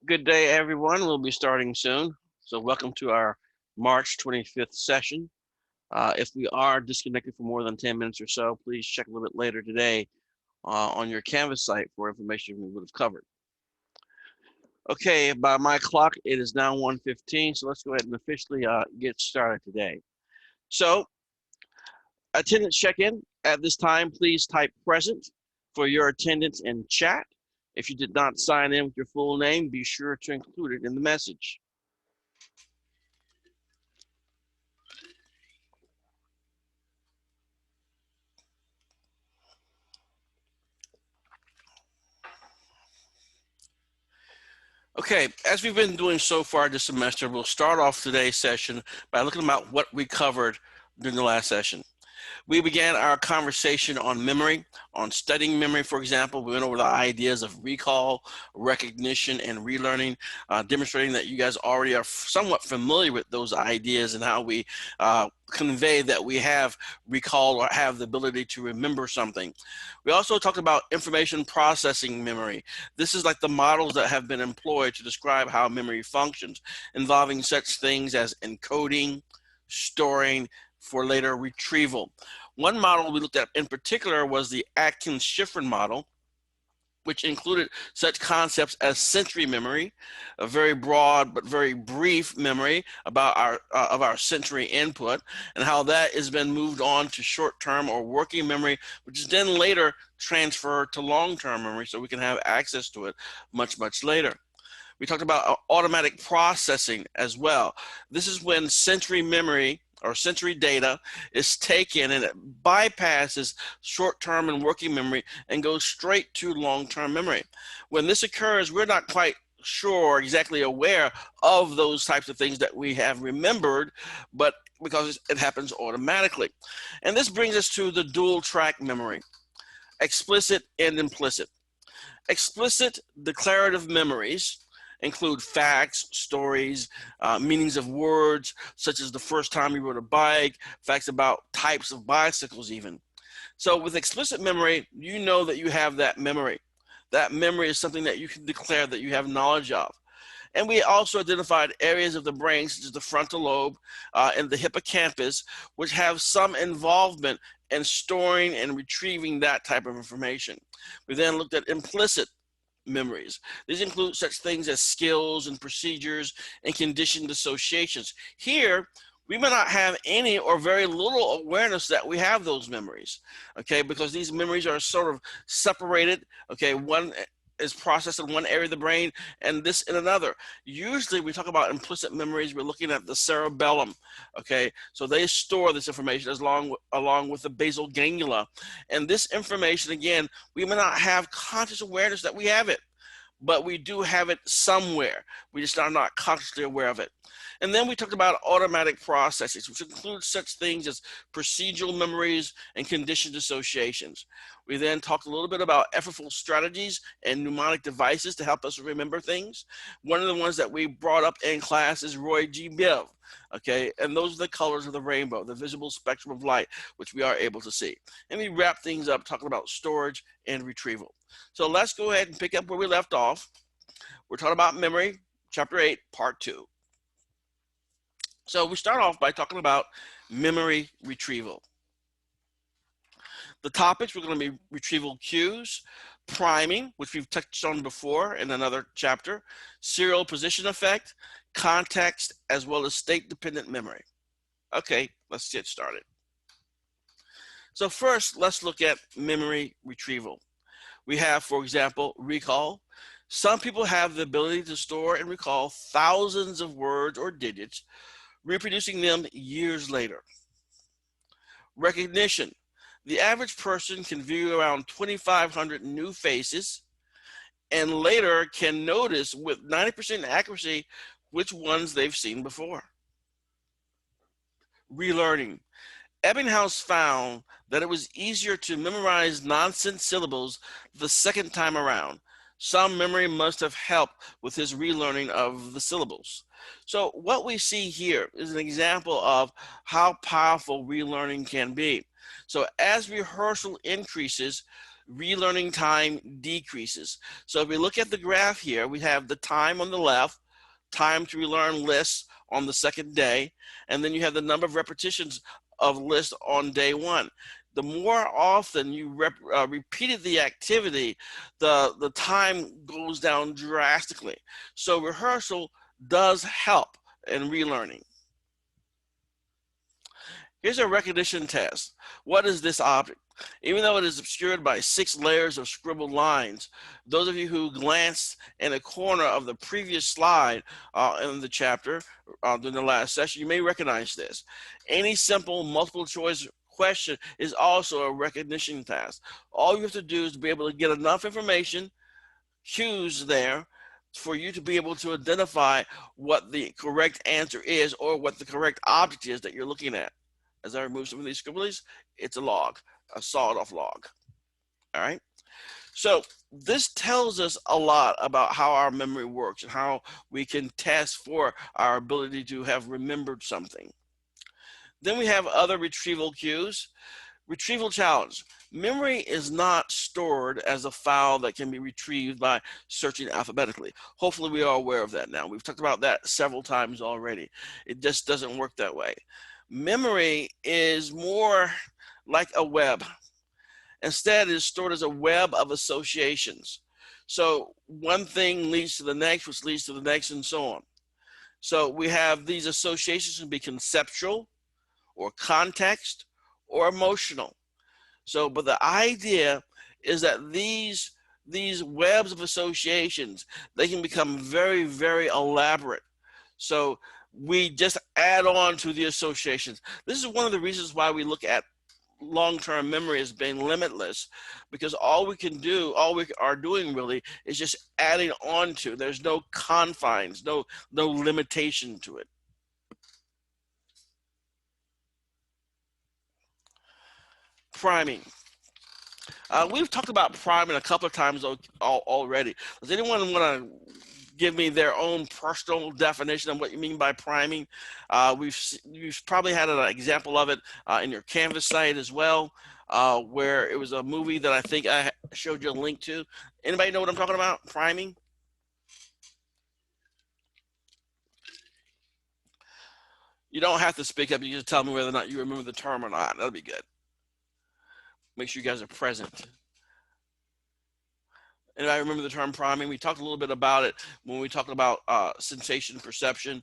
Good day, everyone. We'll be starting soon. So welcome to our March 25th session. If we are disconnected for more than 10 minutes or so, please check a little bit later today on your Canvas site for information we would have covered. Okay, by my clock, it is now 1:15, so let's go ahead and officially get started today. So, attendance check-in. At this time, please type present for your attendance in chat. If you did not sign in with your full name, be sure to include it in the message. Okay, as we've been doing so far this semester, we'll start off today's session by looking about what we covered during the last session. We began our conversation on memory, on studying memory, for example. We went over the ideas of recall, recognition, and relearning, demonstrating that you guys already are somewhat familiar with those ideas and how we convey that we have recall or have the ability to remember something. We also talked about information processing memory. This is like the models that have been employed to describe how memory functions, involving such things as encoding, storing, for later retrieval. One model we looked at in particular was the Atkins-Shiffrin model, which included such concepts as sensory memory, a very broad but very brief memory about our sensory input, and how that has been moved on to short-term or working memory, which is then later transferred to long-term memory so we can have access to it much, much later. We talked about automatic processing as well. This is when sensory memory or sensory data is taken and it bypasses short-term and working memory and goes straight to long-term memory. When this occurs, we're not quite sure, exactly aware of those types of things that we have remembered, but because it happens automatically. And this brings us to the dual track memory, explicit and implicit. Explicit declarative memories include facts, stories, meanings of words, such as the first time you rode a bike, facts about types of bicycles even. So with explicit memory, you know that you have that memory. That memory is something that you can declare that you have knowledge of. And we also identified areas of the brain, such as the frontal lobe and the hippocampus, which have some involvement in storing and retrieving that type of information. We then looked at implicit memories. These include such things as skills and procedures and conditioned associations. Here, we may not have any or very little awareness that we have those memories, okay, because these memories are sort of separated, okay, one is processed in one area of the brain and this in another. Usually we talk about implicit memories, we're looking at the cerebellum, okay? So they store this information along with the basal ganglia. And this information, again, we may not have conscious awareness that we have it, but we do have it somewhere. We just are not consciously aware of it. And then we talked about automatic processes, which includes such things as procedural memories and conditioned associations. We then talked a little bit about effortful strategies and mnemonic devices to help us remember things. One of the ones that we brought up in class is Roy G. Biv, okay? And those are the colors of the rainbow, the visible spectrum of light, which we are able to see. And we wrap things up talking about storage and retrieval. So let's go ahead and pick up where we left off. We're talking about memory, chapter 8, part 2. So we start off by talking about memory retrieval. The topics we're going to be retrieval cues, priming, which we've touched on before in another chapter, serial position effect, context, as well as state-dependent memory. Okay, let's get started. So first, let's look at memory retrieval. We have, for example, recall. Some people have the ability to store and recall thousands of words or digits, reproducing them years later. Recognition. The average person can view around 2,500 new faces and later can notice with 90% accuracy which ones they've seen before. Relearning. Ebbinghaus found that it was easier to memorize nonsense syllables the second time around. Some memory must have helped with his relearning of the syllables. So what we see here is an example of how powerful relearning can be. So as rehearsal increases, relearning time decreases. So if we look at the graph here, we have the time on the left, time to relearn lists on the second day, and then you have the number of repetitions of lists on day one. The more often you repeated the activity, the time goes down drastically. So rehearsal does help in relearning. Here's a recognition test. What is this object? Even though it is obscured by 6 layers of scribbled lines, those of you who glanced in a corner of the previous slide in the chapter during the last session, you may recognize this. Any simple multiple choice question is also a recognition task. All you have to do is be able to get enough information, cues there, for you to be able to identify what the correct answer is or what the correct object is that you're looking at. As I remove some of these scribblies, it's a log, a sawed-off log. All right. So this tells us a lot about how our memory works and how we can test for our ability to have remembered something. Then we have other retrieval cues. Retrieval challenge. Memory is not stored as a file that can be retrieved by searching alphabetically. Hopefully we are aware of that now. We've talked about that several times already. It just doesn't work that way. Memory is more like a web. Instead, it is stored as a web of associations. So one thing leads to the next, which leads to the next, and so on. So we have these associations can be conceptual or context or emotional. So, but the idea is that these webs of associations, they can become very, very elaborate. So we just add on to the associations. This is one of the reasons why we look at long-term memory as being limitless, because all we can do, all we are doing really is just adding on to. There's no confines, no limitation to it. Priming. We've talked about priming a couple of times already. Does anyone want to give me their own personal definition of what you mean by priming? You've probably had an example of it in your Canvas site as well, where it was a movie that I think I showed you a link to. Anybody know what I'm talking about? Priming? You don't have to speak up. You just tell me whether or not you remember the term or not. That'll be good. Make sure you guys are present. And I remember the term priming. We talked a little bit about it when we talked about sensation perception.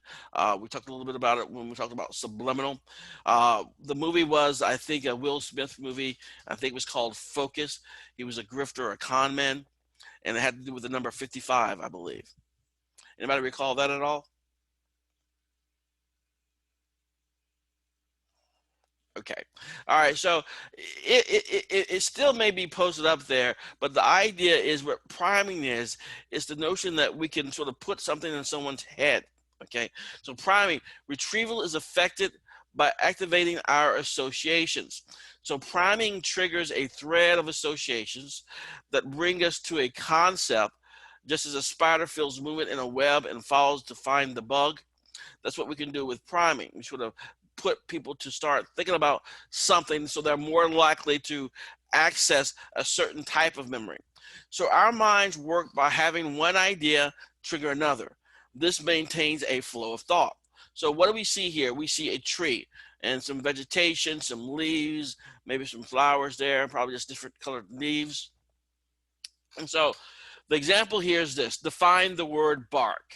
We talked a little bit about it when we talked about subliminal. The movie was, I think, a Will Smith movie. I think it was called Focus. He was a grifter, a con man, and it had to do with the number 55, I believe. Anybody recall that at all? Okay. All right. So it still may be posted up there, but the idea is what priming is the notion that we can sort of put something in someone's head. Okay. So priming, retrieval is affected by activating our associations. So priming triggers a thread of associations that bring us to a concept, just as a spider feels movement in a web and follows to find the bug. That's what we can do with priming. We sort of put people to start thinking about something so they're more likely to access a certain type of memory. So our minds work by having one idea trigger another. This maintains a flow of thought. So what do we see here? We see a tree and some vegetation, some leaves, maybe some flowers there, probably just different colored leaves. And so the example here is this: define the word bark.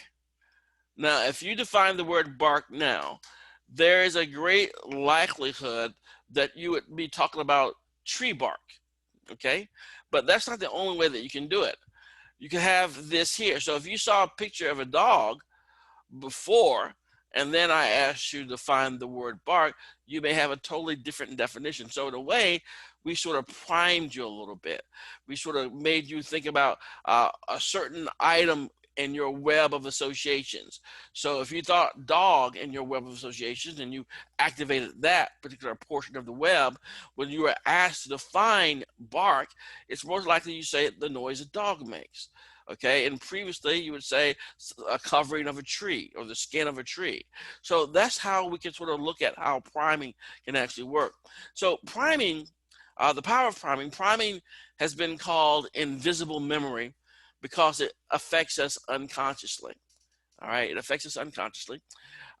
Now, if you define the word bark now, there is a great likelihood that you would be talking about tree bark, okay? But that's not the only way that you can do it. You can have this here. So if you saw a picture of a dog before, and then I asked you to find the word bark, you may have a totally different definition. So in a way, we sort of primed you a little bit. We sort of made you think about a certain item in your web of associations. So if you thought dog in your web of associations and you activated that particular portion of the web, when you were asked to define bark, it's most likely you say the noise a dog makes. Okay, and previously you would say a covering of a tree or the skin of a tree. So that's how we can sort of look at how priming can actually work. So priming The power of priming. Priming has been called invisible memory because it affects us unconsciously. All right, it affects us unconsciously.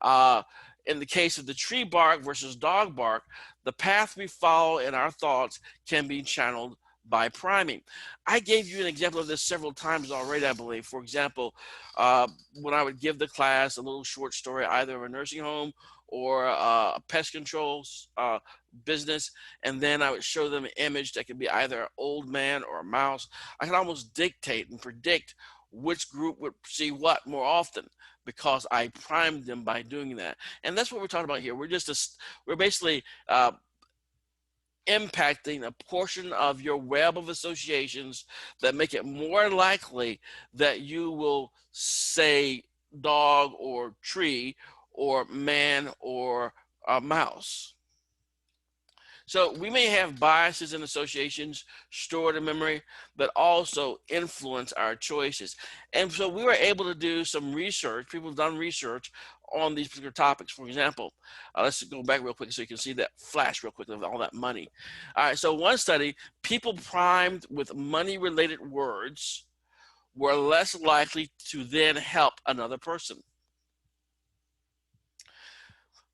Uh, in the case of the tree bark versus dog bark, the path we follow in our thoughts can be channeled by priming. I gave you an example of this several times already, I believe. For example, when I would give the class a little short story, either of a nursing home or a pest control business, and then I would show them an image that could be either an old man or a mouse. I could almost dictate and predict which group would see what more often because I primed them by doing that. And that's what we're talking about here. We're basically impacting a portion of your web of associations that make it more likely that you will say dog or tree or man or mouse. So we may have biases and associations stored in memory that also influence our choices. And so we were able to do some research. People have done research on these particular topics. For example, let's go back real quick so you can see that flash real quick of all that money. All right, so one study, people primed with money-related words were less likely to then help another person.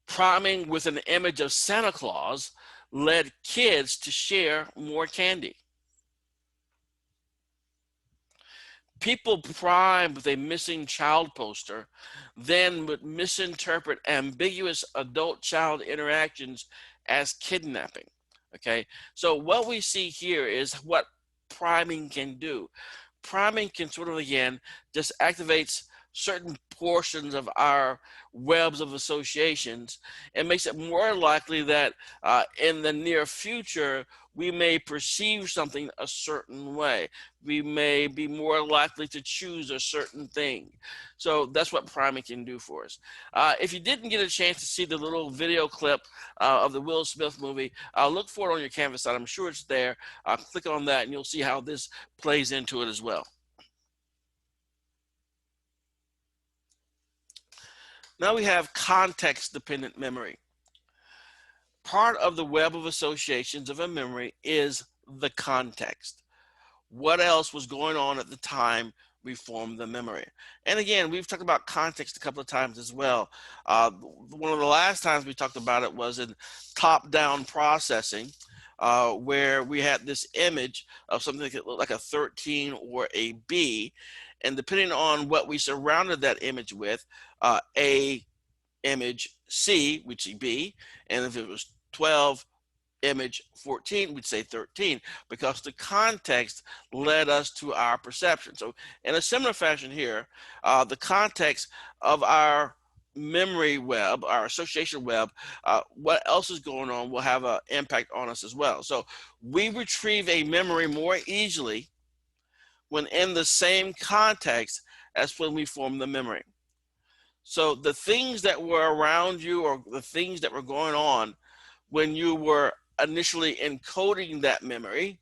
Priming with an image of Santa Claus led kids to share more candy. People primed with a missing child poster then would misinterpret ambiguous adult-child interactions as kidnapping. Okay, so what we see here is what priming can do. Priming can sort of, again, just activates certain portions of our webs of associations and makes it more likely that in the near future, we may perceive something a certain way. We may be more likely to choose a certain thing. So that's what priming can do for us. If you didn't get a chance to see the little video clip of the Will Smith movie, look for it on your Canvas site. I'm sure it's there. Click on that and you'll see how this plays into it as well. Now we have context-dependent memory. Part of the web of associations of a memory is the context. What else was going on at the time we formed the memory? And again, we've talked about context a couple of times as well. One of the last times we talked about it was in top-down processing, where we had this image of something that looked like a 13 or a B, and depending on what we surrounded that image with, A, image C, we'd see B, and if it was 12, image 14, we'd say 13, because the context led us to our perception. So in a similar fashion here, the context of our memory web, our association web, what else is going on will have an impact on us as well. So we retrieve a memory more easily when in the same context as when we form the memory. So the things that were around you or the things that were going on when you were initially encoding that memory,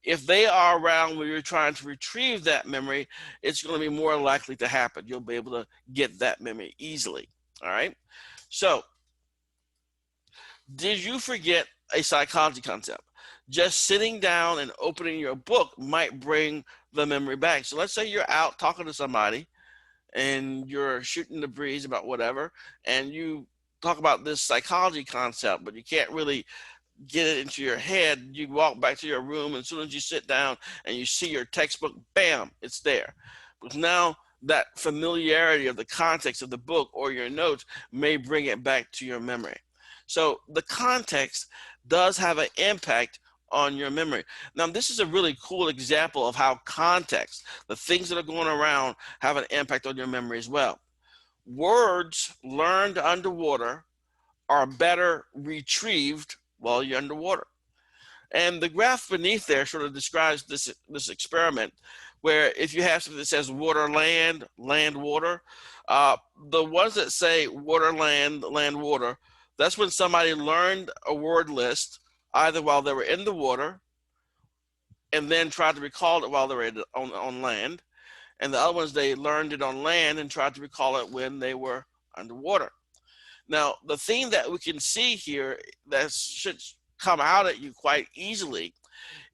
if they are around when you're trying to retrieve that memory, it's going to be more likely to happen. You'll be able to get that memory easily. All right. So did you forget a psychology concept? Just sitting down and opening your book might bring the memory back. So let's say you're out talking to somebody and you're shooting the breeze about whatever, and you talk about this psychology concept, but you can't really get it into your head. You walk back to your room, and as soon as you sit down and you see your textbook, bam, it's there. Because now that familiarity of the context of the book or your notes may bring it back to your memory. So the context does have an impact on your memory. Now, this is a really cool example of how context, the things that are going around, have an impact on your memory as well. Words learned underwater are better retrieved while you're underwater. And the graph beneath there sort of describes this experiment where if you have something that says water, land, land, water, the ones that say water, land, land, water, that's when somebody learned a word list either while they were in the water and then tried to recall it while they were on land. And the other ones, they learned it on land and tried to recall it when they were underwater. Now, the thing that we can see here that should come out at you quite easily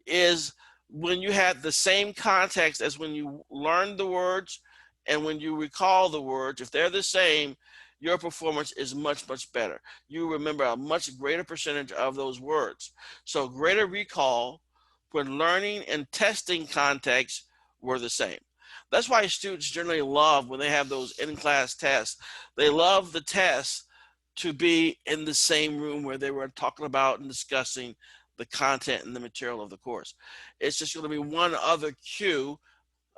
is when you have the same context as when you learn the words and when you recall the words. If they're the same, your performance is much, much better. You remember a much greater percentage of those words. So greater recall when learning and testing contexts were the same. That's why students generally love when they have those in-class tests. They love the tests to be in the same room where they were talking about and discussing the content and the material of the course. It's just going to be one other cue,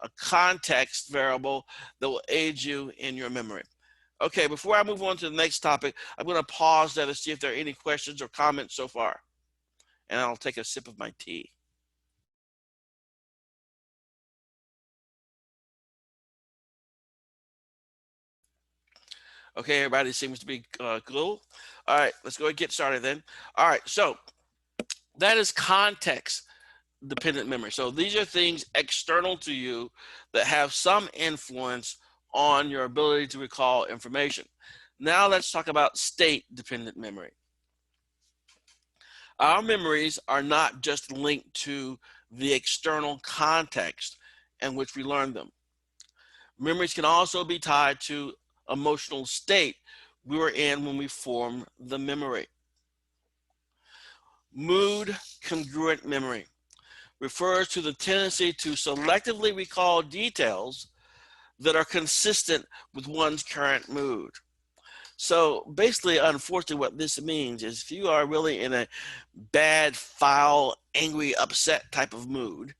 a context variable that will aid you in your memory. Okay, before I move on to the next topic, I'm going to pause there to see if there are any questions or comments so far. And I'll take a sip of my tea. Okay, everybody seems to be cool. All right, let's go ahead and get started then. All right, so that is context dependent memory. So these are things external to you that have some influence on your ability to recall information. Now let's talk about state dependent memory. Our memories are not just linked to the external context in which we learn them. Memories can also be tied to emotional state we were in when we form the memory. Mood congruent memory refers to the tendency to selectively recall details that are consistent with one's current mood. So basically, unfortunately, what this means is if you are really in a bad, foul, angry, upset type of mood,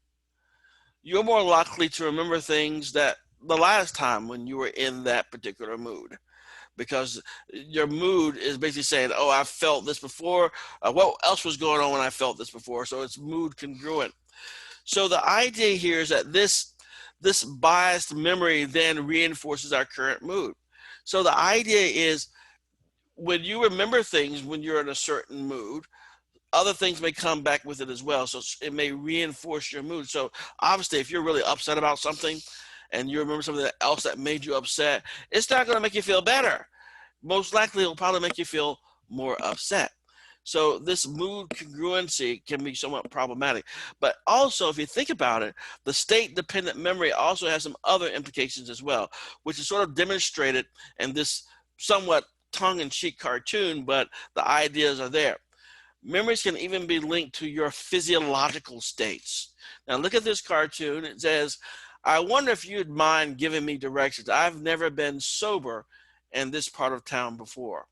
you're more likely to remember things that the last time when you were in that particular mood, because your mood is basically saying, oh, I felt this before. What else was going on when I felt this before? So it's mood congruent. So the idea here is that this biased memory then reinforces our current mood. So the idea is when you remember things when you're in a certain mood, other things may come back with it as well. So it may reinforce your mood. So obviously, if you're really upset about something and you remember something else that made you upset, it's not going to make you feel better. Most likely, it'll probably make you feel more upset. So this mood congruency can be somewhat problematic. But also, if you think about it, the state-dependent memory also has some other implications as well, which is sort of demonstrated in this somewhat tongue-in-cheek cartoon, but the ideas are there. Memories can even be linked to your physiological states. Now look at this cartoon. It says, I wonder if you'd mind giving me directions. I've never been sober in this part of town before.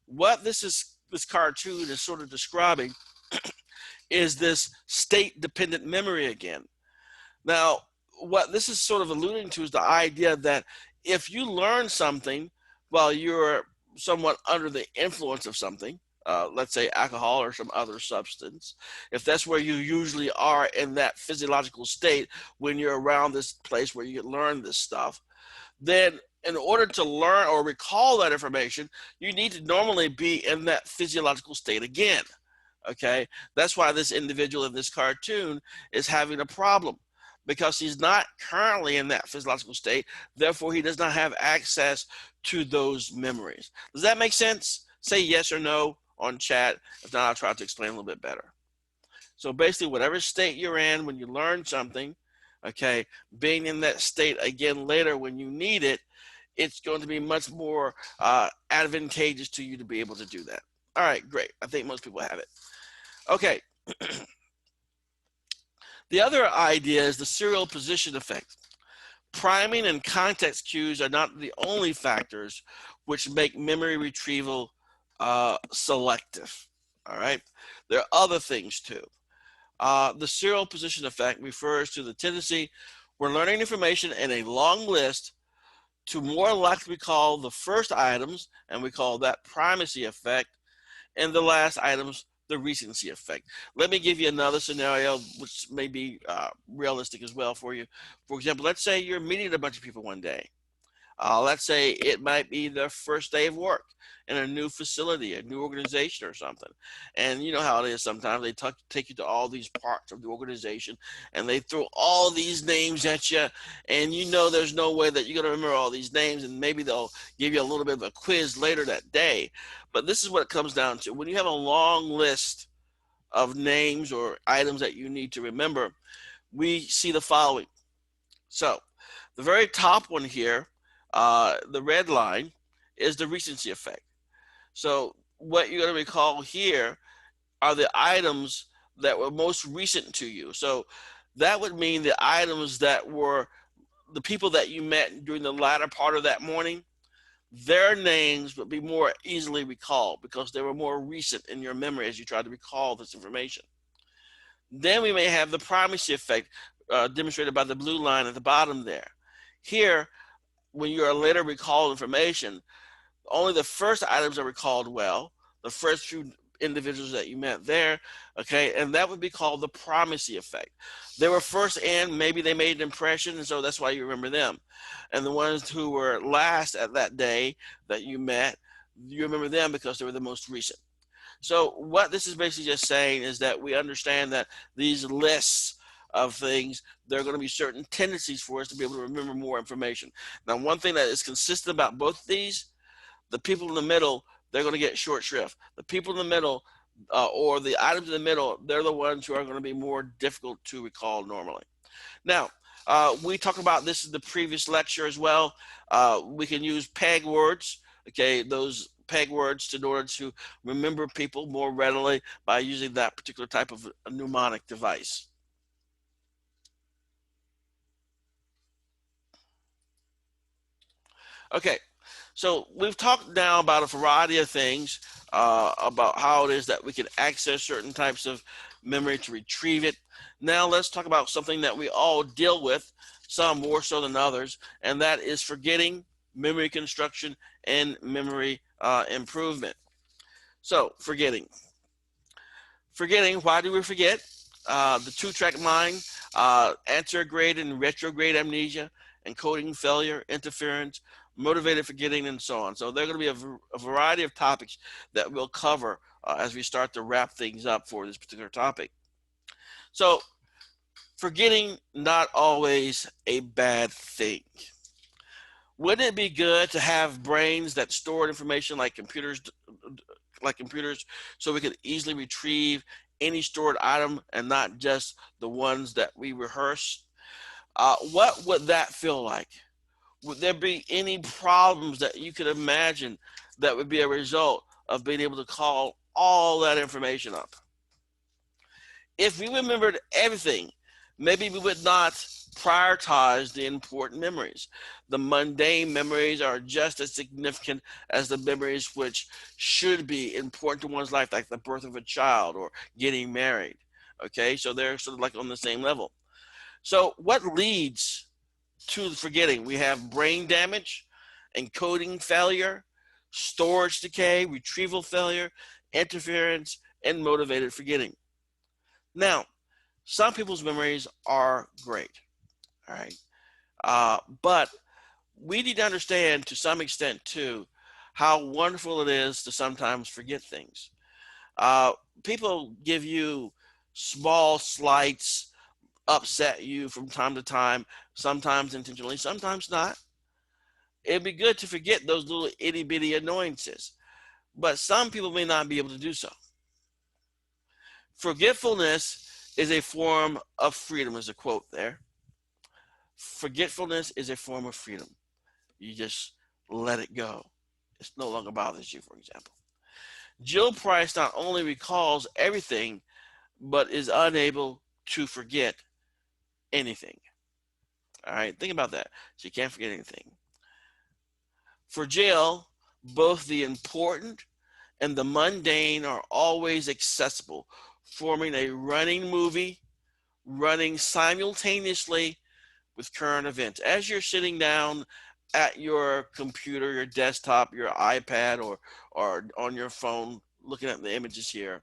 What this cartoon is sort of describing is this state-dependent memory again. Now, what this is sort of alluding to is the idea that if you learn something while you're somewhat under the influence of something, let's say alcohol or some other substance, if that's where you usually are in that physiological state when you're around this place where you learn this stuff, then in order to learn or recall that information, you need to normally be in that physiological state again. Okay, that's why this individual in this cartoon is having a problem, because he's not currently in that physiological state. Therefore, he does not have access to those memories. Does that make sense? Say yes or no on chat. If not, I'll try to explain a little bit better. So basically, whatever state you're in when you learn something, okay, being in that state again later when you need it, it's going to be much more advantageous to you to be able to do that. All right, great. I think most people have it. Okay. The other idea is the serial position effect. Priming and context cues are not the only factors which make memory retrieval selective. All right. There are other things too. The serial position effect refers to the tendency when learning information in a long list to more likely recall the first items, and we call that primacy effect, and the last items, the recency effect. Let me give you another scenario which may be realistic as well for you. For example, let's say you're meeting a bunch of people one day. Let's say it might be the first day of work in a new facility, a new organization or something. And you know how it is sometimes. They take you to all these parts of the organization and they throw all these names at you. And you know there's no way that you're going to remember all these names. And maybe they'll give you a little bit of a quiz later that day. But this is what it comes down to. When you have a long list of names or items that you need to remember, we see the following. So the very top one here, the red line, is the recency effect. So what you're going to recall here are the items that were most recent to you. So that would mean the items that were the people that you met during the latter part of that morning, their names would be more easily recalled because they were more recent in your memory as you try to recall this information. Then we may have the primacy effect, demonstrated by the blue line at the bottom there. Here, when you are later recalled information, only the first items are recalled well, the first few individuals that you met there, okay, and that would be called the primacy effect. They were first in, maybe they made an impression, and so that's why you remember them. And the ones who were last at that day that you met, you remember them because they were the most recent. So what this is basically just saying is that we understand that these lists of things, there are going to be certain tendencies for us to be able to remember more information. Now, one thing that is consistent about both of these, the people in the middle, they're going to get short shrift. The people in the middle, or the items in the middle, they're the ones who are going to be more difficult to recall normally. Now, we talked about this in the previous lecture as well. We can use peg words, okay, those peg words in order to remember people more readily by using that particular type of a mnemonic device. Okay, so we've talked now about a variety of things, about how it is that we can access certain types of memory to retrieve it. Now let's talk about something that we all deal with, some more so than others, and that is forgetting, memory construction, and memory improvement. So forgetting. Forgetting, why do we forget? The two-track mind, anterograde and retrograde amnesia, encoding failure, interference, motivated forgetting, and so on. So there are going to be a variety of topics that we'll cover as we start to wrap things up for this particular topic. So forgetting, not always a bad thing. Wouldn't it be good to have brains that store information like computers, so we could easily retrieve any stored item and not just the ones that we rehearse? What would that feel like? Would there be any problems that you could imagine that would be a result of being able to call all that information up? If we remembered everything, maybe we would not prioritize the important memories. The mundane memories are just as significant as the memories which should be important to one's life, like the birth of a child or getting married. Okay, so they're sort of like on the same level. So what leads to forgetting? We have brain damage, encoding failure, storage decay, retrieval failure, interference, and motivated forgetting. Now, some people's memories are great, all right? But we need to understand to some extent too how wonderful it is to sometimes forget things. People give you small slights, upset you from time to time, sometimes intentionally, sometimes not. It'd be good to forget those little itty bitty annoyances, but some people may not be able to do so. Forgetfulness is a form of freedom, is a quote there. Forgetfulness is a form of freedom. You just let it go. It no longer bothers you, for example. Jill Price not only recalls everything, but is unable to forget anything. All right, think about that. She can't forget anything. For Jill, both the important and the mundane are always accessible, forming a running movie, running simultaneously with current events. As you're sitting down at your computer, your desktop, your iPad, or on your phone, looking at the images here,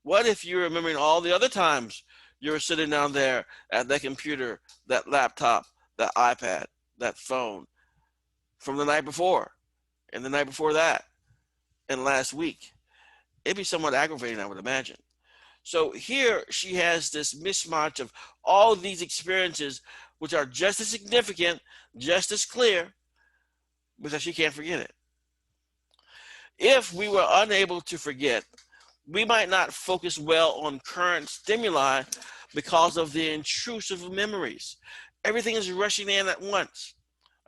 what if you're remembering all the other times you were sitting down there at that computer, that laptop, that iPad, that phone from the night before, and the night before that, and last week? It'd be somewhat aggravating, I would imagine. So here she has this mismatch of all of these experiences, which are just as significant, just as clear, because she can't forget it. If we were unable to forget, we might not focus well on current stimuli because of the intrusive memories. Everything is rushing in at once.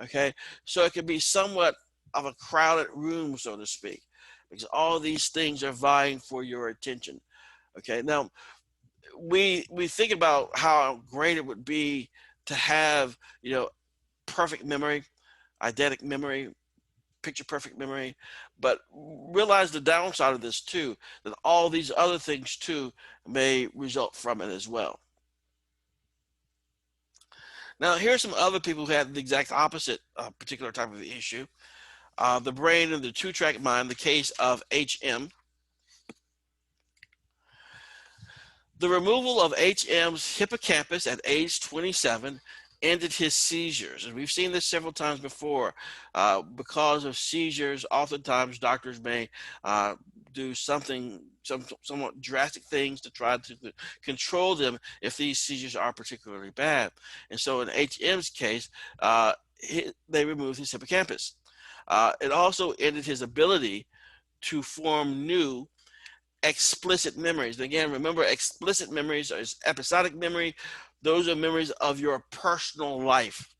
Okay, so it can be somewhat of a crowded room, so to speak, because all these things are vying for your attention. Okay, now we think about how great it would be to have, perfect memory, eidetic memory, picture perfect memory, but realize the downside of this too, that all these other things too may result from it as well. Now, here's some other people who had the exact opposite particular type of issue. The brain and the two-track mind, the case of HM. The removal of HM's hippocampus at age 27 ended his seizures. And we've seen this several times before. Because of seizures, oftentimes doctors may do somewhat drastic things to try to control them if these seizures are particularly bad. And so in HM's case, they removed his hippocampus. It also ended his ability to form new explicit memories. And again, remember, explicit memories is episodic memory. Those are memories of your personal life.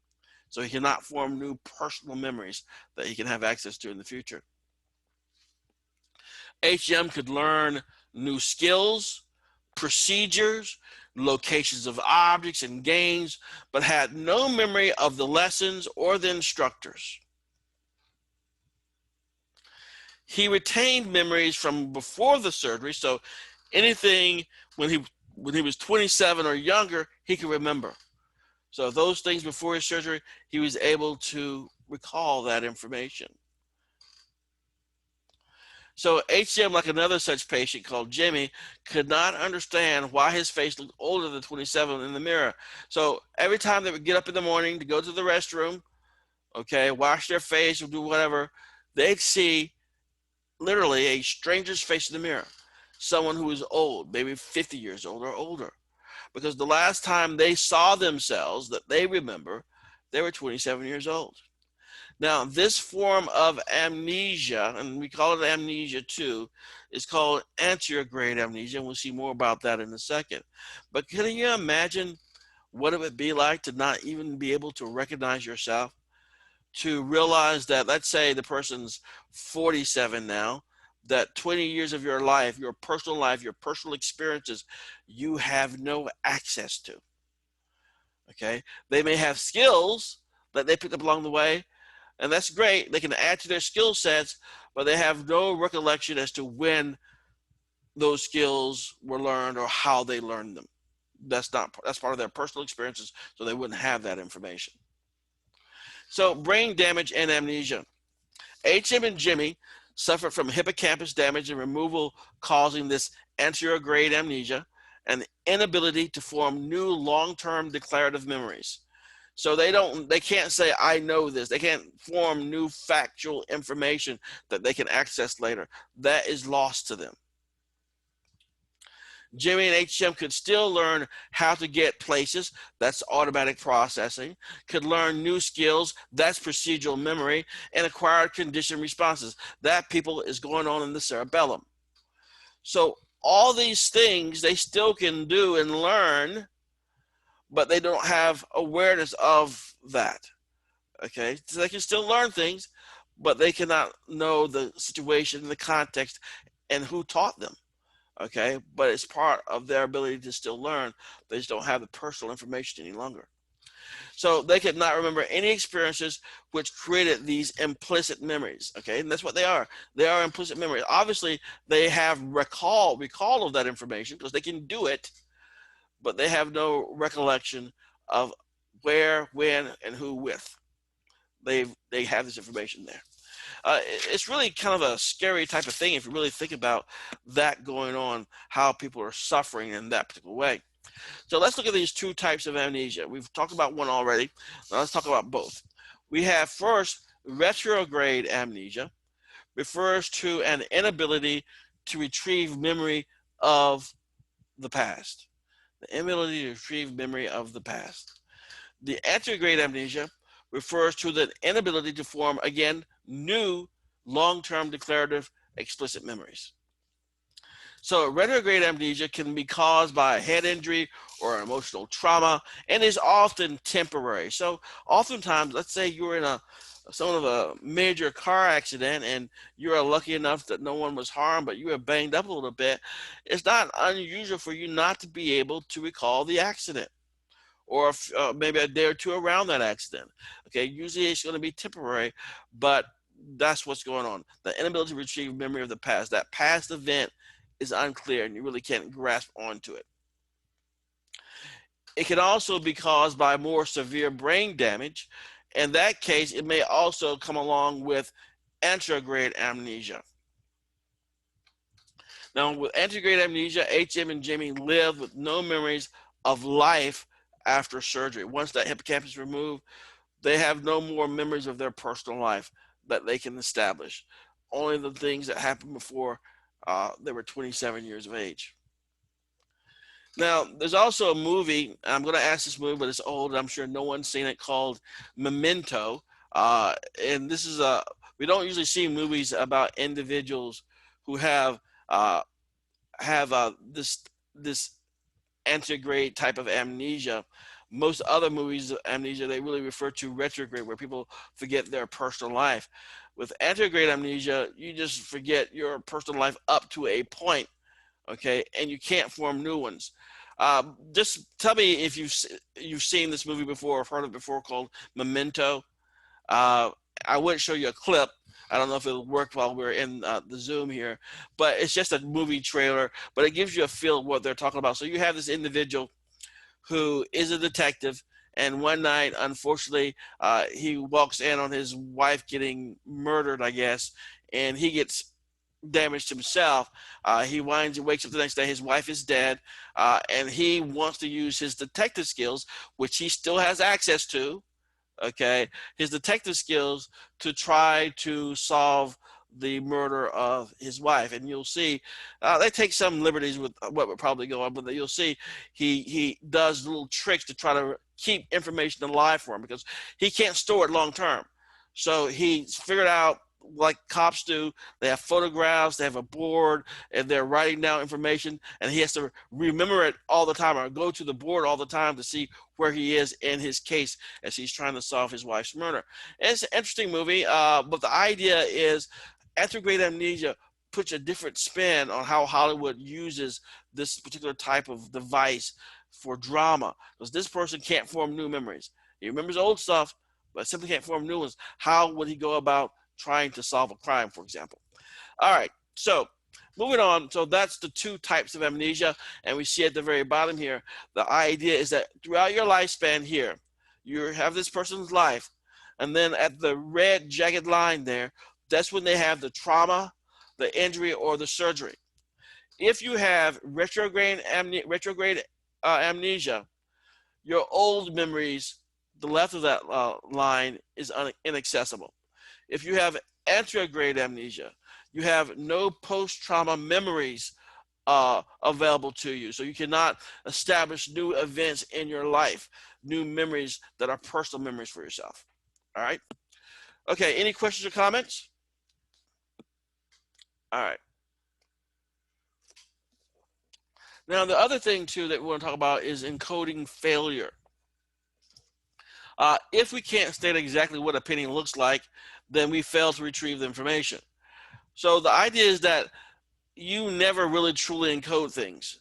So he cannot form new personal memories that he can have access to in the future. HM could learn new skills, procedures, locations of objects and games, but had no memory of the lessons or the instructors. He retained memories from before the surgery, so anything when he was 27 or younger, he could remember. So those things before his surgery, he was able to recall that information. So HM, like another such patient called Jimmy, could not understand why his face looked older than 27 in the mirror. So every time they would get up in the morning to go to the restroom, okay, wash their face or do whatever, they'd see literally a stranger's face in the mirror, someone who is old, maybe 50 years old or older, because the last time they saw themselves that they remember, they were 27 years old. Now, this form of amnesia, and we call it amnesia too, is called anterograde amnesia, and we'll see more about that in a second. But can you imagine what it would be like to not even be able to recognize yourself? To realize that, let's say the person's 47 now, that 20 years of your life, your personal experiences, you have no access to. Okay, they may have skills that they picked up along the way, and that's great. They can add to their skill sets, but they have no recollection as to when those skills were learned or how they learned them. That's part of their personal experiences, so they wouldn't have that information. So brain damage and amnesia. HM and Jimmy suffered from hippocampus damage and removal, causing this anterograde amnesia and the inability to form new long-term declarative memories. So they can't say, I know this. They can't form new factual information that they can access later. That is lost to them. Jimmy and HM could still learn how to get places, that's automatic processing, could learn new skills, that's procedural memory, and acquired condition responses. That, people, is going on in the cerebellum. So all these things they still can do and learn, but they don't have awareness of that. Okay, so they can still learn things, but they cannot know the situation, the context, and who taught them. Okay, but it's part of their ability to still learn. They just don't have the personal information any longer. So they could not remember any experiences which created these implicit memories. Okay, and that's what they are. They are implicit memories. Obviously, they have recall of that information because they can do it, but they have no recollection of where, when, and who with. They have this information there. It's really kind of a scary type of thing if you really think about that going on, how people are suffering in that particular way. So let's look at these two types of amnesia. We've talked about one already. Now let's talk about both. We have first retrograde amnesia, refers to an inability to retrieve memory of the past. The inability to retrieve memory of the past. The anterograde amnesia refers to the inability to form, again, new long-term declarative explicit memories. So retrograde amnesia can be caused by a head injury or emotional trauma and is often temporary. So oftentimes, let's say you're in some of a major car accident and you're lucky enough that no one was harmed, but you were banged up a little bit. It's not unusual for you not to be able to recall the accident or maybe a day or two around that accident. Okay, usually it's going to be temporary, but that's what's going on. The inability to retrieve memory of the past, that past event is unclear and you really can't grasp onto it. It can also be caused by more severe brain damage. In that case, it may also come along with anterograde amnesia. Now, with anterograde amnesia, HM and Jimmy lived with no memories of life after surgery. Once that hippocampus is removed, they have no more memories of their personal life that they can establish. Only the things that happened before they were 27 years of age. Now, there's also a movie, I'm going to ask this movie, but it's old, and I'm sure no one's seen it, called Memento. And this is we don't usually see movies about individuals who uh, have this antegrade type of amnesia. Most other movies of amnesia, they really refer to retrograde, where people forget their personal life. With antegrade amnesia, you just forget your personal life up to a point, okay, and you can't form new ones. Just tell me if you've seen this movie before or heard of it before, called Memento. Uh, I would show you a clip. I don't know if it'll work while we're in the Zoom here, but it's just a movie trailer, but it gives you a feel of what they're talking about. So you have this individual who is a detective, and one night, unfortunately, he walks in on his wife getting murdered, I guess, and he gets damaged himself. He wakes up the next day, his wife is dead, and he wants to use his detective skills, which he still has access to, okay, his detective skills to try to solve the murder of his wife. And you'll see they take some liberties with what would probably go on, but you'll see he does little tricks to try to keep information alive for him, because he can't store it long term. So he's figured out, like cops do, they have photographs, they have a board, and they're writing down information, and he has to remember it all the time, or go to the board all the time to see where he is in his case as he's trying to solve his wife's murder. And it's an interesting movie, but the idea is anterograde amnesia puts a different spin on how Hollywood uses this particular type of device for drama, because this person can't form new memories. He remembers old stuff, but simply can't form new ones. How would he go about trying to solve a crime, for example? All right, so moving on. So that's the two types of amnesia, and we see at the very bottom here, the idea is that throughout your lifespan here, you have this person's life, and then at the red jagged line there, that's when they have the trauma, the injury, or the surgery. If you have retrograde amnesia, your old memories, the left of that line, is inaccessible. If you have anterograde amnesia, you have no post-trauma memories available to you. So you cannot establish new events in your life, new memories that are personal memories for yourself. All right. Okay, any questions or comments? All right. Now, the other thing, too, that we want to talk about is encoding failure. If we can't state exactly what a penny looks like, then we fail to retrieve the information. So the idea is that you never really truly encode things.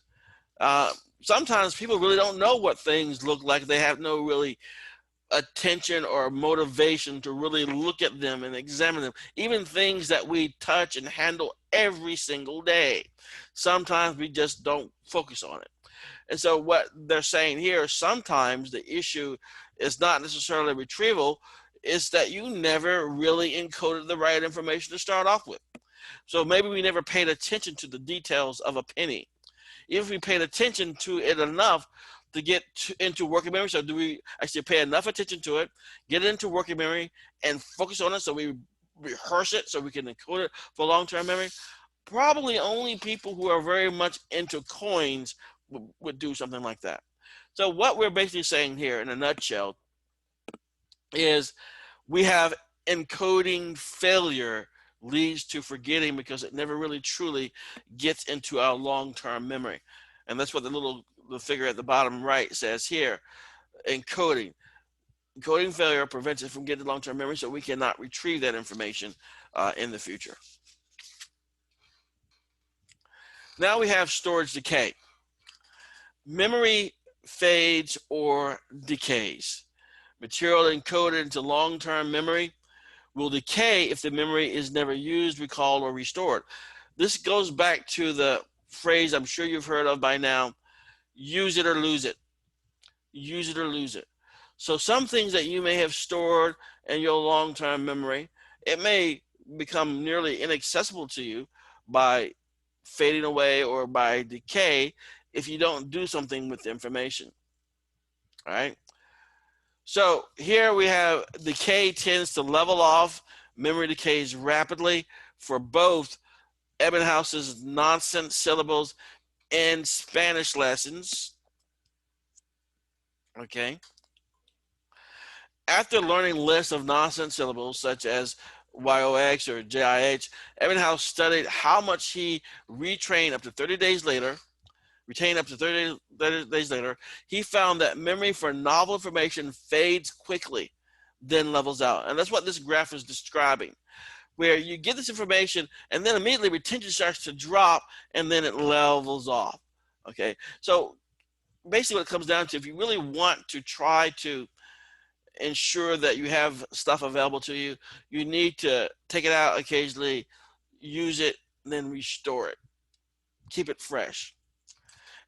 Sometimes people really don't know what things look like. They have no really attention or motivation to really look at them and examine them. Even things that we touch and handle every single day, sometimes we just don't focus on it. And so what they're saying here, sometimes the issue is not necessarily retrieval, it's that you never really encoded the right information to start off with. So maybe we never paid attention to the details of a penny. If we paid attention to it enough to get into working memory, so do we actually pay enough attention to it, get it into working memory, and focus on it so we rehearse it so we can encode it for long-term memory? Probably only people who are very much into coins would do something like that. So what we're basically saying here in a nutshell is we have encoding failure leads to forgetting because it never really truly gets into our long-term memory. And that's what the figure at the bottom right says here. Encoding. Encoding failure prevents it from getting long-term memory, so we cannot retrieve that information in the future. Now we have storage decay. Memory fades or decays. Material encoded into long-term memory will decay if the memory is never used, recalled, or restored. This goes back to the phrase I'm sure you've heard of by now, use it or lose it. Use it or lose it. So some things that you may have stored in your long-term memory, it may become nearly inaccessible to you by fading away or by decay if you don't do something with the information. All right. So here we have decay tends to level off. Memory decays rapidly for both Ebbinghaus's nonsense syllables and Spanish lessons. Okay. After learning lists of nonsense syllables such as YOX or JIH, Ebbinghaus studied how much he retrained up to 30 days later. Retained up to 30 days later, he found that memory for novel information fades quickly, then levels out. And that's what this graph is describing, where you get this information and then immediately retention starts to drop and then it levels off. Okay, so basically what it comes down to, if you really want to try to ensure that you have stuff available to you, you need to take it out occasionally, use it, and then restore it. Keep it fresh.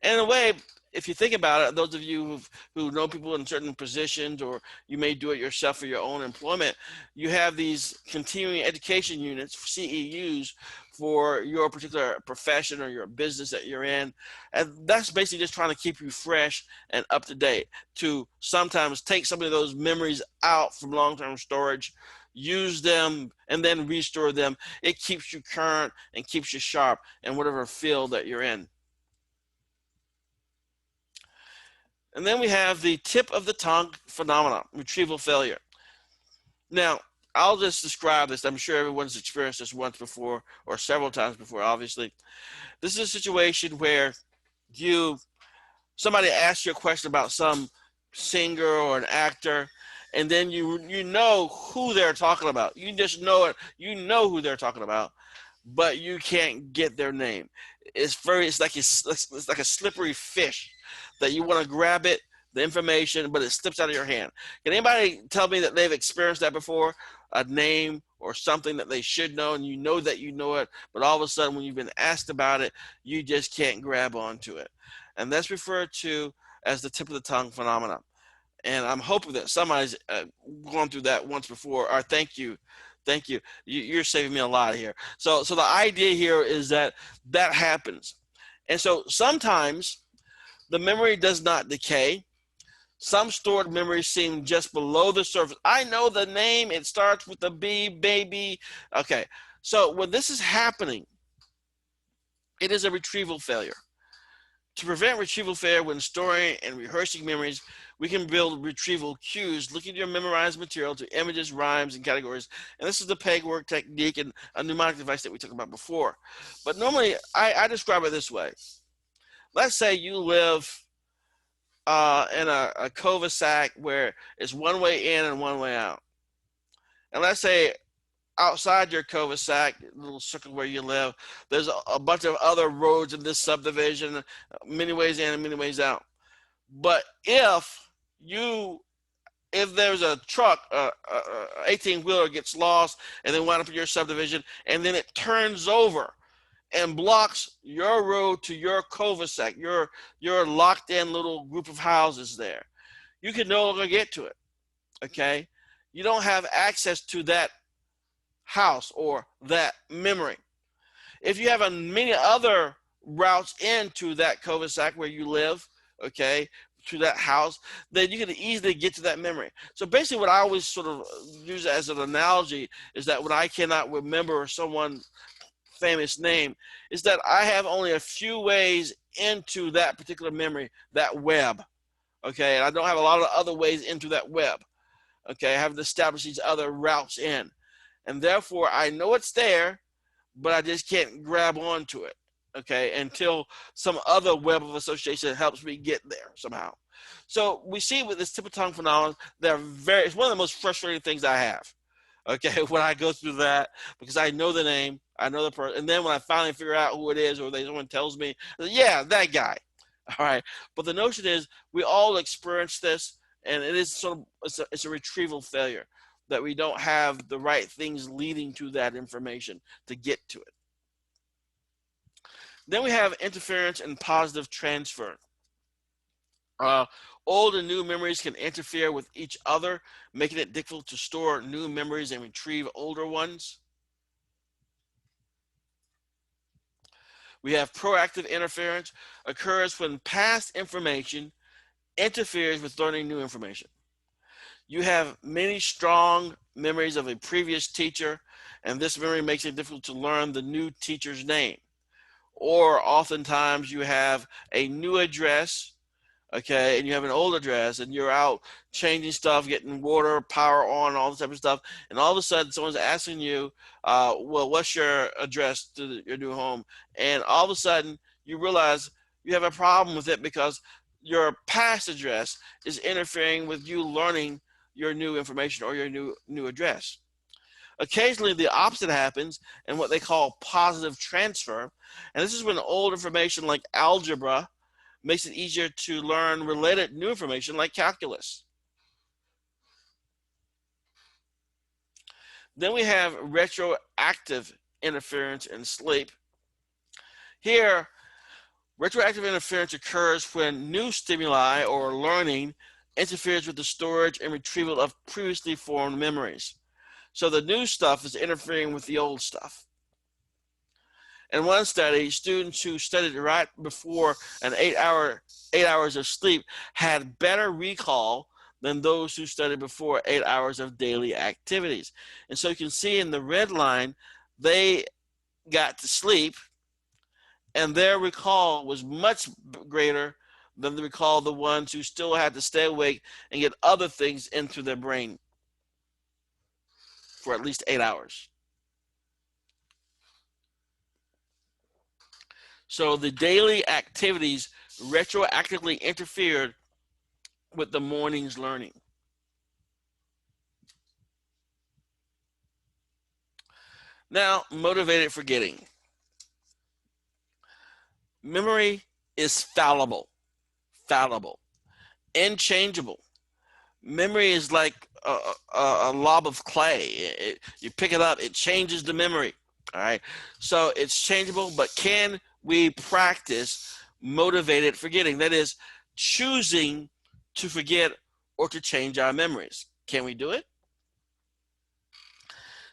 And in a way, if you think about it, those of you who know people in certain positions, or you may do it yourself for your own employment, you have these continuing education units, CEUs, for your particular profession or your business that you're in. And that's basically just trying to keep you fresh and up to date, to sometimes take some of those memories out from long-term storage, use them, and then restore them. It keeps you current and keeps you sharp in whatever field that you're in. And then we have the tip of the tongue phenomenon, retrieval failure. Now, I'll just describe this. I'm sure everyone's experienced this once before, or several times before, obviously. This is a situation where somebody asks you a question about some singer or an actor, and then you know who they're talking about. You just know it. You know who they're talking about, but you can't get their name. It's like a slippery fish that you want to grab it, the information, but it slips out of your hand. Can anybody tell me that they've experienced that before? A name or something that they should know, and you know that you know it, but all of a sudden when you've been asked about it, you just can't grab onto it. And that's referred to as the tip of the tongue phenomenon. And I'm hoping that somebody's gone through that once before. Or thank you. You're saving me a lot here. So the idea here is that happens. And so sometimes the memory does not decay. Some stored memories seem just below the surface. I know the name. It starts with a B, baby. Okay. So when this is happening, it is a retrieval failure. To prevent retrieval failure when storing and rehearsing memories, we can build retrieval cues, looking at your memorized material to images, rhymes, and categories. And this is the peg work technique and a mnemonic device that we talked about before. But normally, I describe it this way. Let's say you live in a cul-de-sac where it's one way in and one way out. And let's say outside your cul-de-sac, little circle where you live, there's a bunch of other roads in this subdivision, many ways in and many ways out. But if there's a truck, 18-wheeler gets lost and then wind up in your subdivision, and then it turns over and blocks your road to your cul-de-sac, your locked in little group of houses there, you can no longer get to it. Okay? You don't have access to that house or that memory. If you have many other routes into that cul-de-sac where you live, okay, to that house, then you can easily get to that memory. So basically what I always sort of use as an analogy is that when I cannot remember someone's famous name, is that I have only a few ways into that particular memory, that web, okay, and I don't have a lot of other ways into that web, okay. I have to establish these other routes in. and therefore I know it's there, but I just can't grab onto it, okay, until some other web of association helps me get there somehow. So we see with this tip of tongue phenomenon, it's one of the most frustrating things I have, okay, when I go through that, because I know the name, I know the person, and then when I finally figure out who it is, or someone tells me, yeah, that guy, all right. But the notion is we all experience this, and it is sort of it's a retrieval failure, that we don't have the right things leading to that information to get to it. Then we have interference and positive transfer. Old and new memories can interfere with each other, making it difficult to store new memories and retrieve older ones. We have proactive interference, occurs when past information interferes with learning new information. You have many strong memories of a previous teacher, and this memory makes it difficult to learn the new teacher's name. Or oftentimes you have a new address, okay, and you have an old address, and you're out changing stuff, getting water, power on, all this type of stuff, and all of a sudden someone's asking you, well, what's your address to your new home? And all of a sudden you realize you have a problem with it because your past address is interfering with you learning your new information or your new address. Occasionally the opposite happens in what they call positive transfer, and this is when old information like algebra makes it easier to learn related new information like calculus. Then we have retroactive interference in sleep. Here, retroactive interference occurs when new stimuli or learning interferes with the storage and retrieval of previously formed memories. So the new stuff is interfering with the old stuff. In one study, students who studied right before an 8 hours of sleep had better recall than those who studied before 8 hours of daily activities. And so you can see in the red line, they got to sleep, and their recall was much greater than the recall of the ones who still had to stay awake and get other things into their brain for at least 8 hours. So the daily activities retroactively interfered with the morning's learning. Now, motivated forgetting. Memory is fallible, inchangeable. Memory is like a lob of clay. You pick it up, it changes the memory. All right. So it's changeable, but can we practice motivated forgetting? That is, choosing to forget or to change our memories. Can we do it?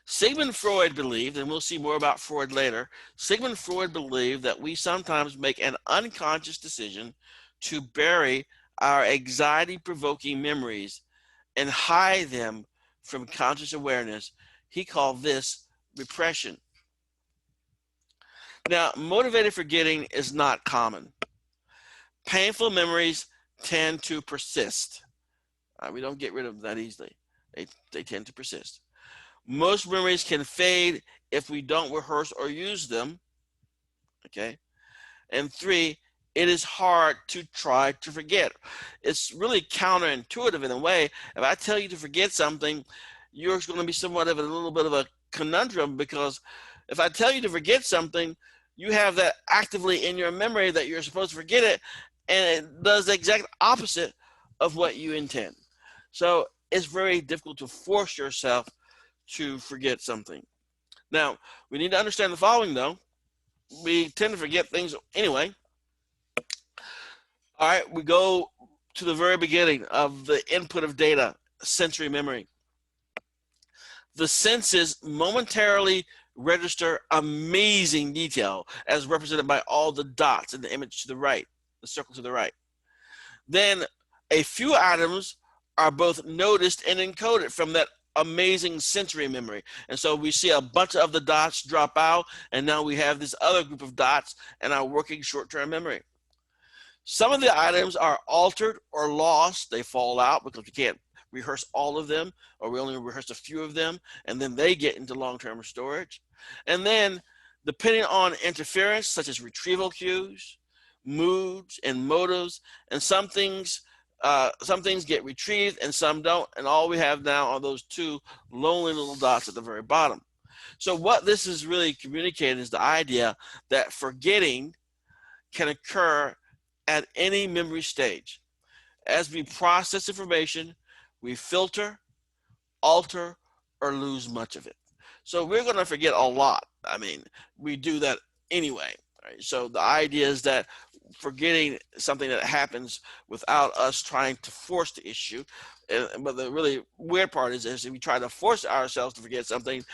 Sigmund Freud believed, and we'll see more about Freud later, Sigmund Freud believed that we sometimes make an unconscious decision to bury our anxiety-provoking memories and hide them from conscious awareness. He called this repression. Now, motivated forgetting is not common. Painful memories tend to persist. We don't get rid of them that easily. They tend to persist. Most memories can fade if we don't rehearse or use them. Okay. And 3, it is hard to try to forget. It's really counterintuitive in a way. If I tell you to forget something, you're going to be somewhat of a little bit of a conundrum, because if I tell you to forget something, you have that actively in your memory that you're supposed to forget it, and it does the exact opposite of what you intend. So it's very difficult to force yourself to forget something. Now, we need to understand the following, though. We tend to forget things anyway. All right, we go to the very beginning of the input of data, sensory memory. The senses momentarily register amazing detail, as represented by all the dots in the image to the right, the circle to the right. Then a few items are both noticed and encoded from that amazing sensory memory. And so we see a bunch of the dots drop out, and now we have this other group of dots in our working short-term memory. Some of the items are altered or lost. They fall out because we can't rehearse all of them, or we only rehearse a few of them, and then they get into long-term storage. And then, depending on interference, such as retrieval cues, moods, and motives, and some things get retrieved and some don't, and all we have now are those two lonely little dots at the very bottom. So what this is really communicating is the idea that forgetting can occur at any memory stage. As we process information, we filter, alter, or lose much of it. So we're going to forget a lot. I mean, we do that anyway. Right? So the idea is that forgetting something that happens without us trying to force the issue. But the really weird part is if we try to force ourselves to forget something,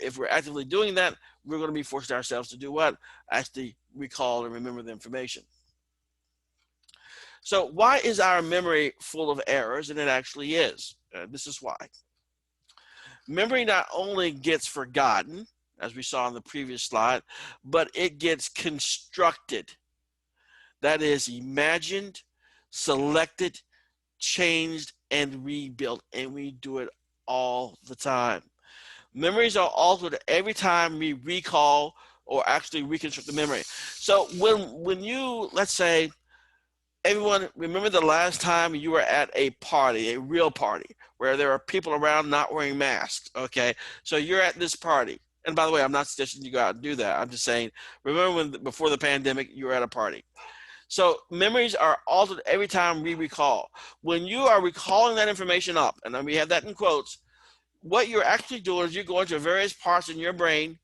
if we're actively doing that, we're going to be forcing ourselves to do what? Actually recall and remember the information. So why is our memory full of errors? And it actually is. This is why. Memory not only gets forgotten, as we saw in the previous slide, but it gets constructed. That is imagined, selected, changed, and rebuilt, and we do it all the time. Memories are altered every time we recall or actually reconstruct the memory. So when you, let's say, everyone, remember the last time you were at a party, a real party, where there are people around not wearing masks, okay? So you're at this party. And by the way, I'm not suggesting you go out and do that. I'm just saying, remember when before the pandemic, you were at a party. So memories are altered every time we recall. When you are recalling that information up, and then we have that in quotes, what you're actually doing is you're going to various parts in your brain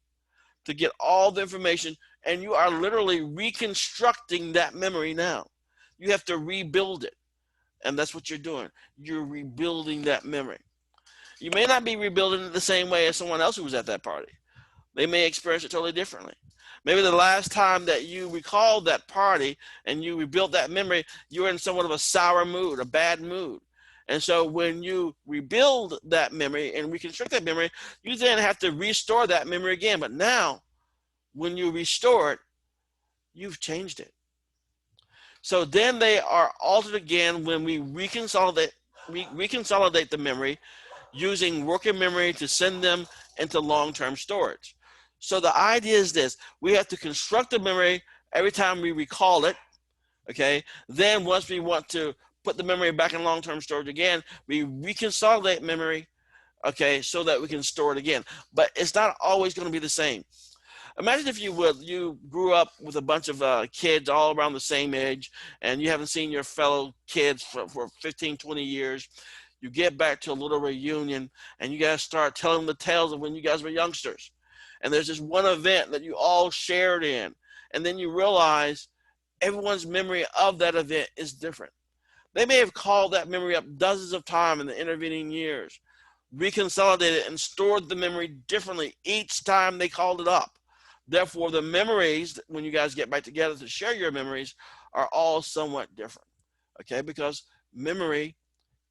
to get all the information, and you are literally reconstructing that memory now. You have to rebuild it. And that's what you're doing. You're rebuilding that memory. You may not be rebuilding it the same way as someone else who was at that party. They may experience it totally differently. Maybe the last time that you recalled that party and you rebuilt that memory, you were in somewhat of a sour mood, a bad mood. And so when you rebuild that memory and reconstruct that memory, you then have to restore that memory again. But now, when you restore it, you've changed it. So then they are altered again when we reconsolidate the memory using working memory to send them into long-term storage. So the idea is this: we have to construct the memory every time we recall it, okay? Then once we want to put the memory back in long-term storage again, we reconsolidate memory, okay, so that we can store it again. But it's not always going to be the same. Imagine if you grew up with a bunch of kids all around the same age, and you haven't seen your fellow kids for 15, 20 years. You get back to a little reunion, and you guys start telling the tales of when you guys were youngsters. And there's this one event that you all shared in. And then you realize everyone's memory of that event is different. They may have called that memory up dozens of times in the intervening years, reconsolidated and stored the memory differently each time they called it up. Therefore, the memories, when you guys get back together to share your memories, are all somewhat different, okay? Because memory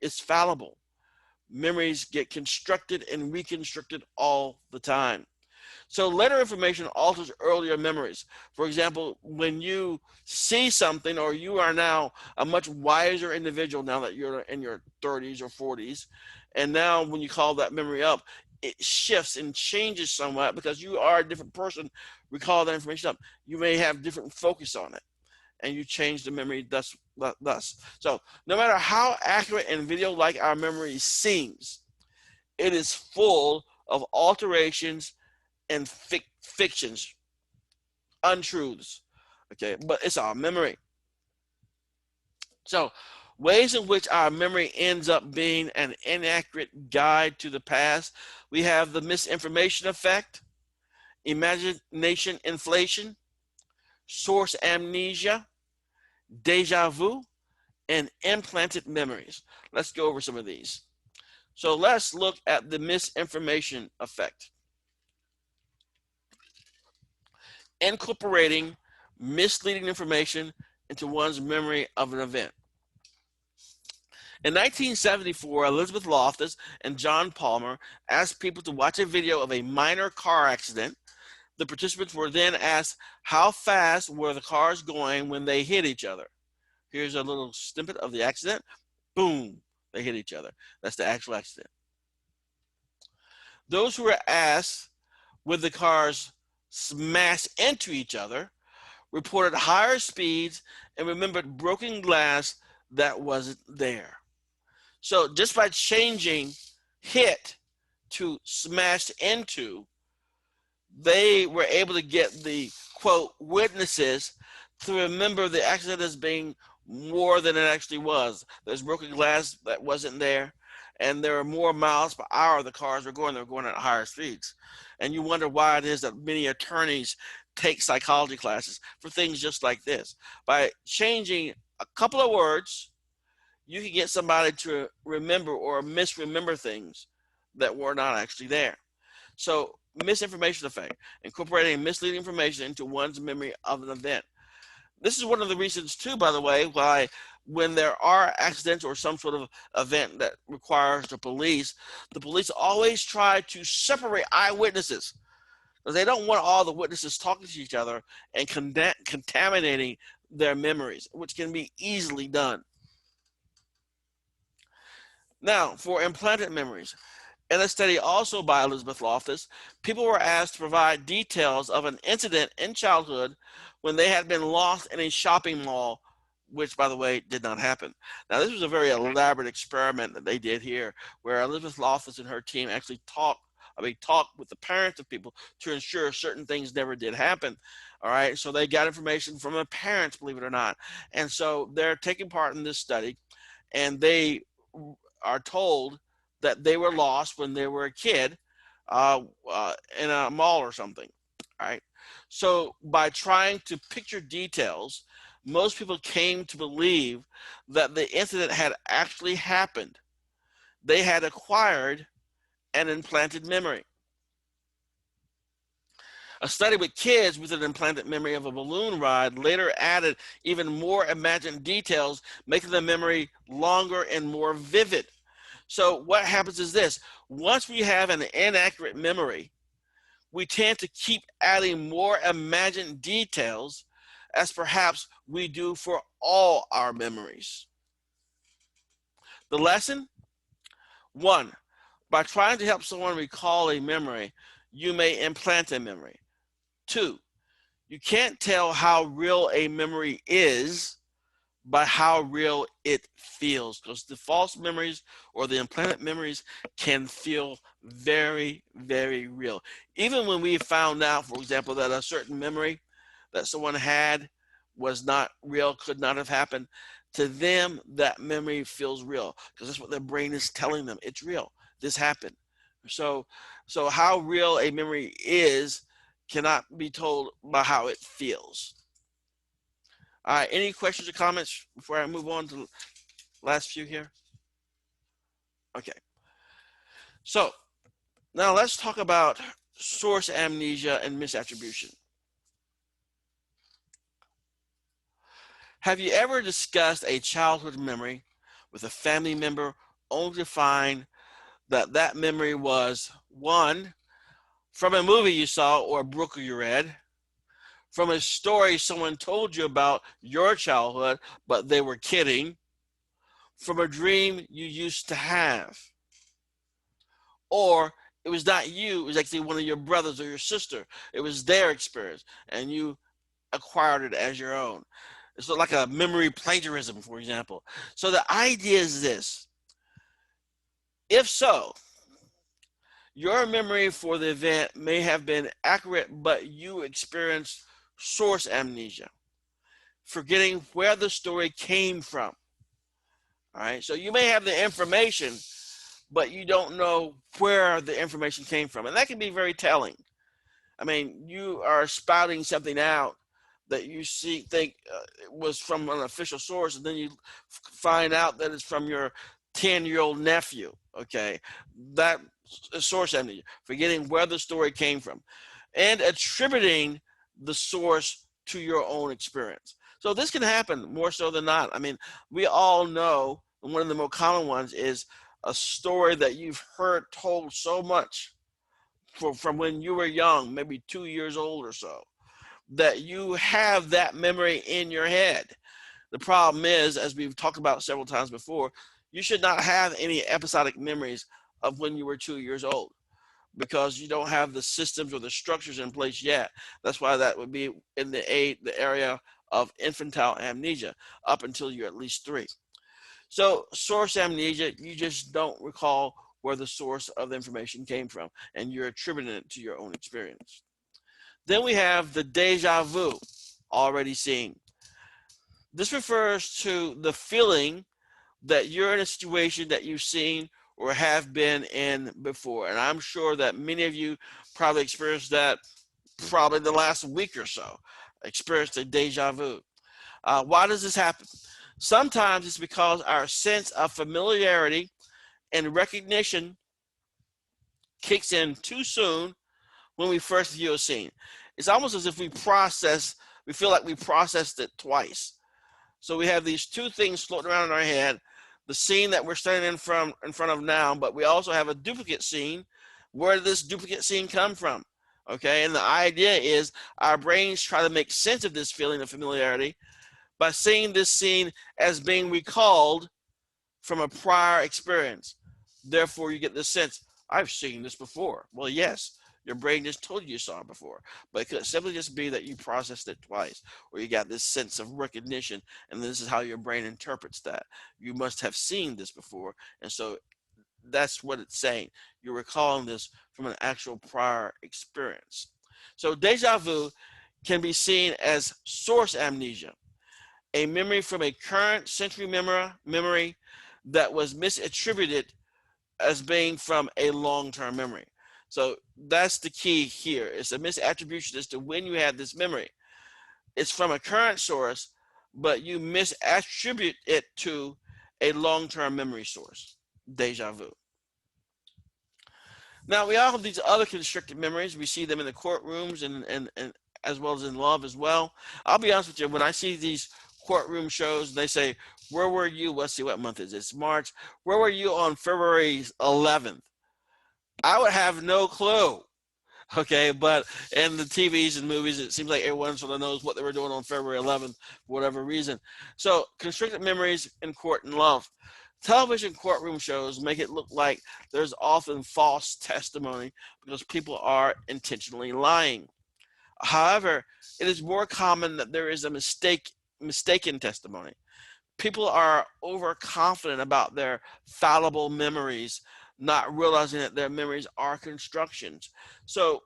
is fallible. Memories get constructed and reconstructed all the time. So later information alters earlier memories. For example, when you see something, or you are now a much wiser individual now that you're in your 30s or 40s, and now when you call that memory up, it shifts and changes somewhat because you are a different person. Recall that information up. You may have different focus on it, and you change the memory thus. So no matter how accurate and video-like our memory seems, it is full of alterations and fictions, untruths, okay? But it's our memory. So ways in which our memory ends up being an inaccurate guide to the past: we have the misinformation effect, imagination inflation, source amnesia, deja vu, and implanted memories. Let's go over some of these. So let's look at the misinformation effect. Incorporating misleading information into one's memory of an event. In 1974, Elizabeth Loftus and John Palmer asked people to watch a video of a minor car accident. The participants were then asked how fast were the cars going when they hit each other. Here's a little snippet of the accident. Boom, They hit each other. That's the actual accident. Those who were asked would the cars smash into each other reported higher speeds and remembered broken glass that wasn't there. So just by changing hit to smashed into, they were able to get the quote witnesses to remember the accident as being more than it actually was. There's broken glass that wasn't there, and there are more miles per hour the cars were going. They were going at higher speeds. And you wonder why it is that many attorneys take psychology classes for things just like this. By changing a couple of words, you can get somebody to remember or misremember things that were not actually there. So misinformation effect, incorporating misleading information into one's memory of an event. This is one of the reasons too, by the way, why when there are accidents or some sort of event that requires the police always try to separate eyewitnesses because they don't want all the witnesses talking to each other and contaminating their memories, which can be easily done. Now, for implanted memories, in a study also by Elizabeth Loftus, people were asked to provide details of an incident in childhood when they had been lost in a shopping mall, which, by the way, did not happen. Now, this was a very elaborate experiment that they did here, where Elizabeth Loftus and her team actually talked with the parents of people to ensure certain things never did happen. All right, so they got information from the parents, believe it or not. And so they're taking part in this study, and they are told that they were lost when they were a kid in a mall or something. All right. So by trying to picture details, most people came to believe that the incident had actually happened. They had acquired an implanted memory. A study with kids with an implanted memory of a balloon ride later added even more imagined details, making the memory longer and more vivid. So what happens is this: once we have an inaccurate memory, we tend to keep adding more imagined details, as perhaps we do for all our memories. The lesson: 1, by trying to help someone recall a memory, you may implant a memory. 2, you can't tell how real a memory is by how real it feels, because the false memories or the implanted memories can feel very, very real. Even when we found out, for example, that a certain memory that someone had was not real, could not have happened, to them that memory feels real because that's what their brain is telling them. It's real. This happened. So how real a memory is cannot be told by how it feels. All right, any questions or comments before I move on to the last few here? Okay. So now let's talk about source amnesia and misattribution. Have you ever discussed a childhood memory with a family member only to find that that memory was, 1, from a movie you saw or a book you read, from a story someone told you about your childhood, but they were kidding, from a dream you used to have, or it was not you, it was actually one of your brothers or your sister. It was their experience, and you acquired it as your own. It's like a memory plagiarism, for example. So the idea is this: if so, your memory for the event may have been accurate, but you experienced source amnesia, forgetting where the story came from. All right, so you may have the information, but you don't know where the information came from, and that can be very telling. I mean, you are spouting something out that you think was from an official source, and then you find out that it's from your 10-year-old nephew. Okay, that is source amnesia, forgetting where the story came from, and attributing the source to your own experience. So this can happen more so than not. I mean, we all know, and one of the more common ones is a story that you've heard told so much from when you were young, maybe 2 years old or so, that you have that memory in your head. The problem is, as we've talked about several times before, you should not have any episodic memories of when you were 2 years old, because you don't have the systems or the structures in place yet. That's why that would be in the area of infantile amnesia up until you're at least 3. So source amnesia, you just don't recall where the source of the information came from, and you're attributing it to your own experience. Then we have the deja vu, already seen. This refers to the feeling that you're in a situation that you've seen or have been in before. And I'm sure that many of you probably experienced that probably the last week or so, experienced a deja vu. Why does this happen? Sometimes it's because our sense of familiarity and recognition kicks in too soon when we first view a scene. It's almost as if we feel like we processed it twice. So we have these two things floating around in our head: the scene that we're standing in front of now, but we also have a duplicate scene. Where did this duplicate scene come from? Okay, and the idea is our brains try to make sense of this feeling of familiarity by seeing this scene as being recalled from a prior experience. Therefore, you get this sense, I've seen this before. Well, yes, your brain just told you saw it before, but it could simply just be that you processed it twice, or you got this sense of recognition, and this is how your brain interprets that. You must have seen this before, and so that's what it's saying. You're recalling this from an actual prior experience. So deja vu can be seen as source amnesia, a memory from a current sensory memory that was misattributed as being from a long-term memory. So that's the key here. It's a misattribution as to when you had this memory. It's from a current source, but you misattribute it to a long-term memory source. Deja vu. Now, we all have these other constricted memories. We see them in the courtrooms and as well as in love as well. I'll be honest with you, when I see these courtroom shows, they say, where were you? Let's see, what month is it? It's March. Where were you on February 11th? I would have no clue. Okay, but in the TVs and movies, it seems like everyone sort of knows what they were doing on February 11th for whatever reason. So constricted memories in court and love. Television courtroom shows make it look like there's often false testimony because people are intentionally lying. However, it is more common that there is a mistaken testimony. People are overconfident about their fallible memories, not realizing that their memories are constructions. So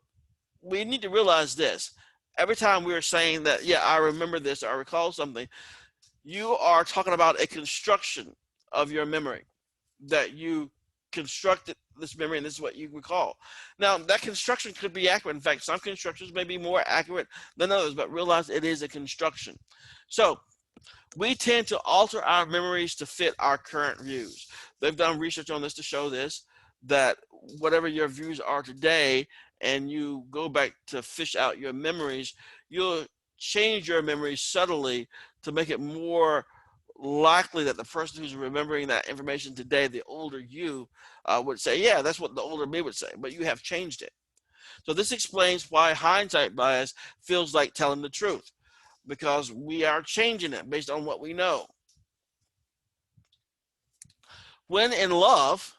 we need to realize this. Every time we're saying that, yeah, I remember this, or I recall something, you are talking about a construction of your memory, that you constructed this memory and this is what you recall. Now, that construction could be accurate. In fact, some constructions may be more accurate than others, but realize it is a construction. So we tend to alter our memories to fit our current views. They've done research on this to show this, that whatever your views are today, and you go back to fish out your memories, you'll change your memories subtly to make it more likely that the person who's remembering that information today, the older you, would say, yeah, that's what the older me would say, but you have changed it. So this explains why hindsight bias feels like telling the truth, because we are changing it based on what we know. When in love,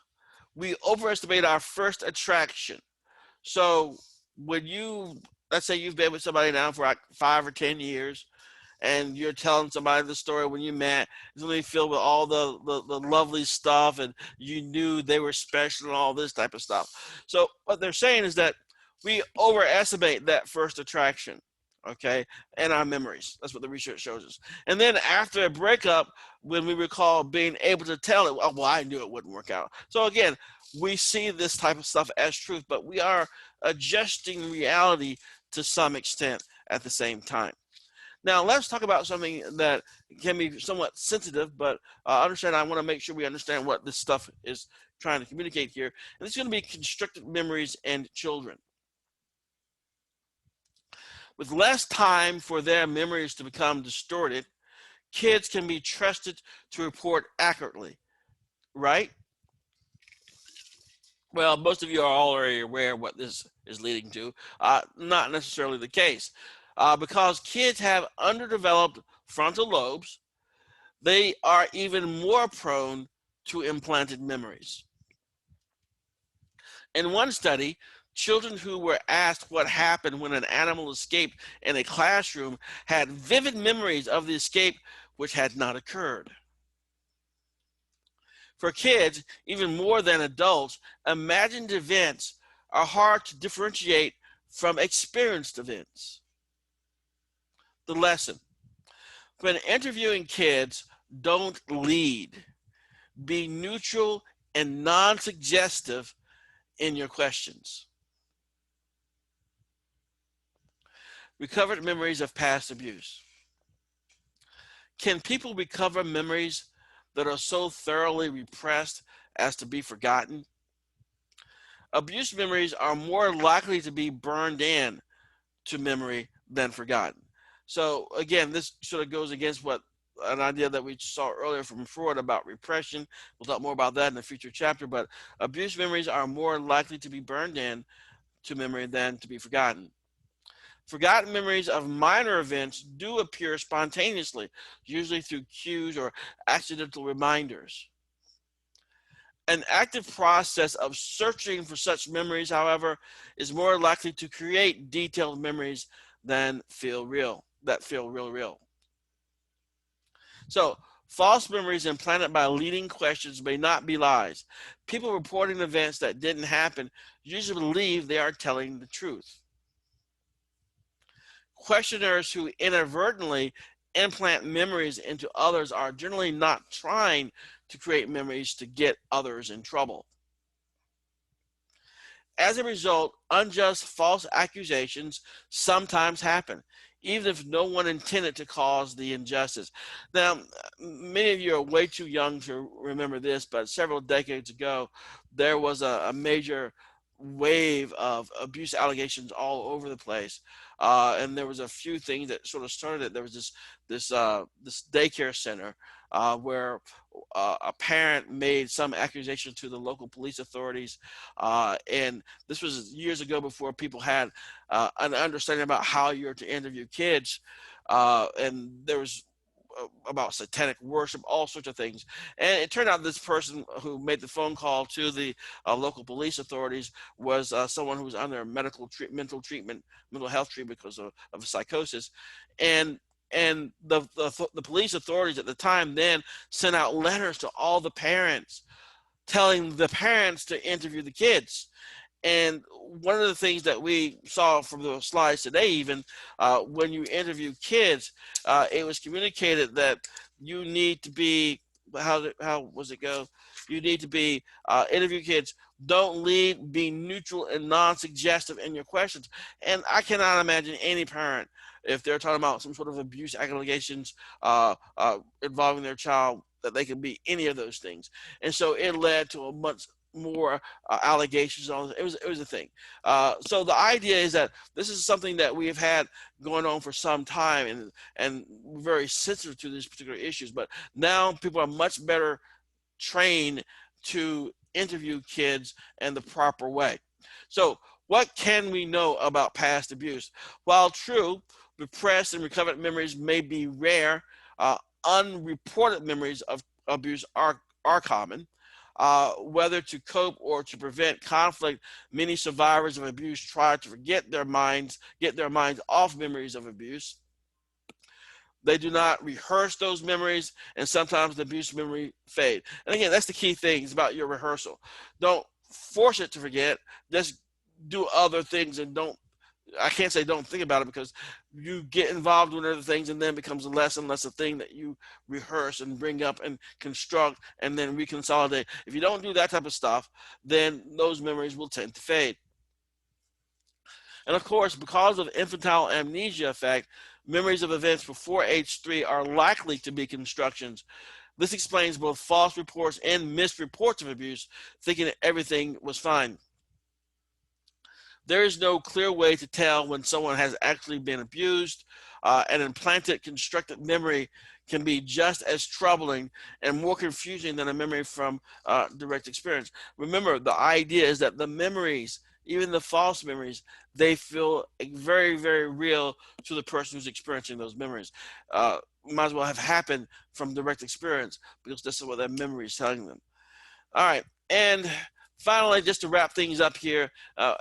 we overestimate our first attraction. So when let's say you've been with somebody now for like 5 or 10 years, and you're telling somebody the story when you met, it's really filled with all the lovely stuff, and you knew they were special and all this type of stuff. So what they're saying is that we overestimate that first attraction, okay, and our memories. That's what the research shows us. And then after a breakup, when we recall being able to tell it, well, I knew it wouldn't work out. So again, we see this type of stuff as truth, but we are adjusting reality to some extent at the same time. Now, let's talk about something that can be somewhat sensitive, but understand, I want to make sure we understand what this stuff is trying to communicate here. And it's going to be constricted memories and children. With less time for their memories to become distorted, kids can be trusted to report accurately, right? Well, most of you are already aware of what this is leading to. Not necessarily the case. Because kids have underdeveloped frontal lobes, they are even more prone to implanted memories. In one study, children who were asked what happened when an animal escaped in a classroom had vivid memories of the escape which had not occurred. For kids, even more than adults, imagined events are hard to differentiate from experienced events. The lesson: when interviewing kids, don't lead. Be neutral and non-suggestive in your questions. Recovered memories of past abuse. Can people recover memories that are so thoroughly repressed as to be forgotten? Abuse memories are more likely to be burned in to memory than forgotten. So again, this sort of goes against what an idea that we saw earlier from Freud about repression. We'll talk more about that in a future chapter, but abuse memories are more likely to be burned in to memory than to be forgotten. Forgotten memories of minor events do appear spontaneously, usually through cues or accidental reminders. An active process of searching for such memories, however, is more likely to create detailed memories than feel real, real. So, false memories implanted by leading questions may not be lies. People reporting events that didn't happen usually believe they are telling the truth. Questioners who inadvertently implant memories into others are generally not trying to create memories to get others in trouble. As a result, unjust false accusations sometimes happen, even if no one intended to cause the injustice. Now, many of you are way too young to remember this, but several decades ago, there was a major wave of abuse allegations all over the place, and there was a few things that sort of started it. There was this daycare center where a parent made some accusation to the local police authorities, and this was years ago before people had an understanding about how you're to interview kids, and there was about satanic worship, all sorts of things. And it turned out this person who made the phone call to the local police authorities was someone who was under mental health treatment because of psychosis. And the police authorities at the time then sent out letters to all the parents telling the parents to interview the kids. And one of the things that we saw from the slides today, even when you interview kids, it was communicated that you need to be, how was it go? You need to be interview kids. Don't lead, be neutral and non-suggestive in your questions. And I cannot imagine any parent, if they're talking about some sort of abuse allegations involving their child, that they can be any of those things. And so it led to a much more allegations on it. Was a thing. So the idea is that this is something that we have had going on for some time, and we're very sensitive to these particular issues. But now people are much better trained to interview kids in the proper way. So what can we know about past abuse? While true, repressed and recovered memories may be rare, unreported memories of abuse are common. Whether to cope or to prevent conflict, many survivors of abuse try to get their minds off memories of abuse. They do not rehearse those memories, and sometimes the abuse memory fade. And again, that's the key thing is about your rehearsal. Don't force it to forget. Just do other things, and I can't say don't think about it, because you get involved with other things and then it becomes less and less a thing that you rehearse and bring up and construct and then reconsolidate. If you don't do that type of stuff, then those memories will tend to fade. And of course, because of infantile amnesia effect, memories of events before age 3 are likely to be constructions. This explains both false reports and misreports of abuse, thinking that everything was fine. There is no clear way to tell when someone has actually been abused. An implanted constructed memory can be just as troubling and more confusing than a memory from direct experience. Remember, the idea is that the memories, even the false memories, they feel very, very real to the person who's experiencing those memories. Might as well have happened from direct experience, because this is what that memory is telling them. All right. And finally, just to wrap things up here,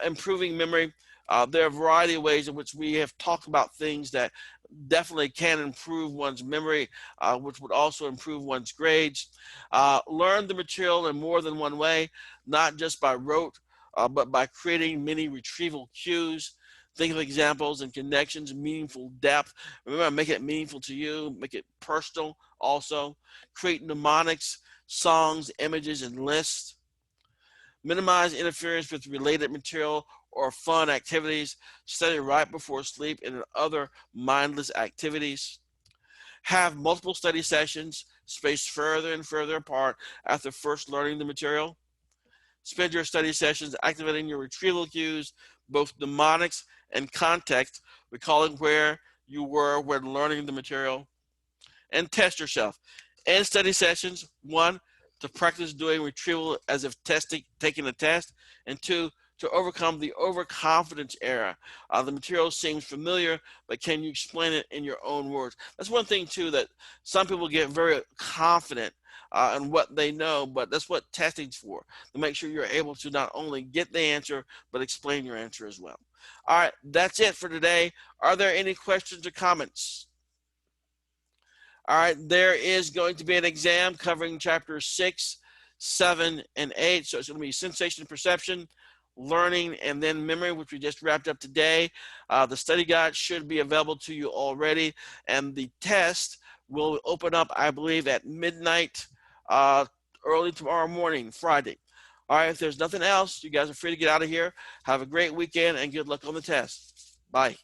improving memory. There are a variety of ways in which we have talked about things that definitely can improve one's memory, which would also improve one's grades. Learn the material in more than one way, not just by rote, but by creating many retrieval cues. Think of examples and connections, meaningful depth. Remember, make it meaningful to you, make it personal also. Create mnemonics, songs, images, and lists. Minimize interference with related material or fun activities. Study right before sleep and other mindless activities. Have multiple study sessions spaced further and further apart after first learning the material. Spend your study sessions activating your retrieval cues, both mnemonics and context, recalling where you were when learning the material. And test yourself. In study sessions, one, to practice doing retrieval as if taking a test, and two, to overcome the overconfidence era. The material seems familiar, but can you explain it in your own words? That's one thing too, that some people get very confident in what they know, but that's what testing's for, to make sure you're able to not only get the answer, but explain your answer as well. All right, that's it for today. Are there any questions or comments? All right, there is going to be an exam covering chapters 6, 7, and 8. So it's going to be sensation, perception, learning, and then memory, which we just wrapped up today. The study guide should be available to you already, and the test will open up, I believe, at midnight early tomorrow morning, Friday. All right, if there's nothing else, you guys are free to get out of here. Have a great weekend, and good luck on the test. Bye.